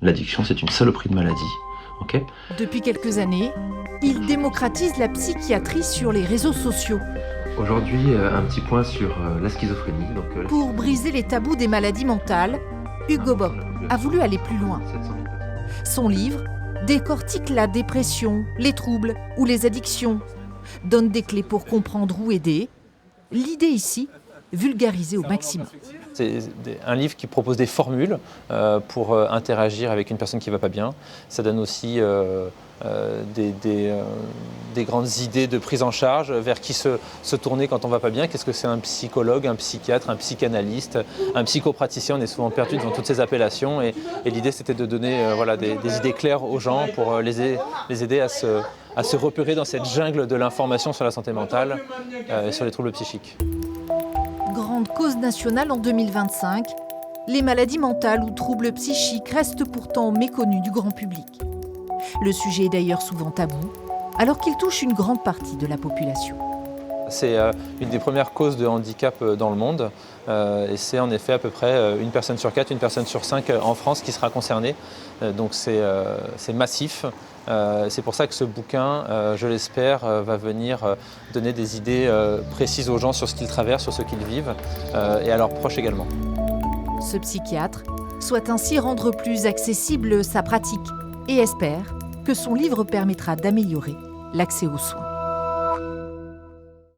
L'addiction, c'est une saloperie de maladie. Okay. Depuis quelques années, il démocratise la psychiatrie sur les réseaux sociaux. Aujourd'hui, un petit point sur la schizophrénie. Pour briser les tabous des maladies mentales, Hugo Bopp a voulu aller plus loin. Son livre décortique la dépression, les troubles ou les addictions, donne des clés pour comprendre ou aider. L'idée ici, vulgariser au maximum. C'est un livre qui propose des formules pour interagir avec une personne qui ne va pas bien. Ça donne aussi des grandes idées de prise en charge, vers qui se tourner quand on ne va pas bien. Qu'est-ce que c'est un psychologue, un psychiatre, un psychanalyste, un psychopraticien? On est souvent perdu devant toutes ces appellations. Et l'idée, c'était de donner des idées claires aux gens pour les aider à se repérer dans cette jungle de l'information sur la santé mentale et sur les troubles psychiques. Grande cause nationale en 2025, les maladies mentales ou troubles psychiques restent pourtant méconnus du grand public. Le sujet est d'ailleurs souvent tabou, alors qu'il touche une grande partie de la population. C'est une des premières causes de handicap dans le monde et c'est en effet à peu près une personne sur 4, une personne sur 5 en France qui sera concernée. Donc c'est massif. C'est pour ça que ce bouquin, je l'espère, va venir donner des idées précises aux gens sur ce qu'ils traversent, sur ce qu'ils vivent et à leurs proches également. Ce psychiatre souhaite ainsi rendre plus accessible sa pratique et espère que son livre permettra d'améliorer l'accès aux soins.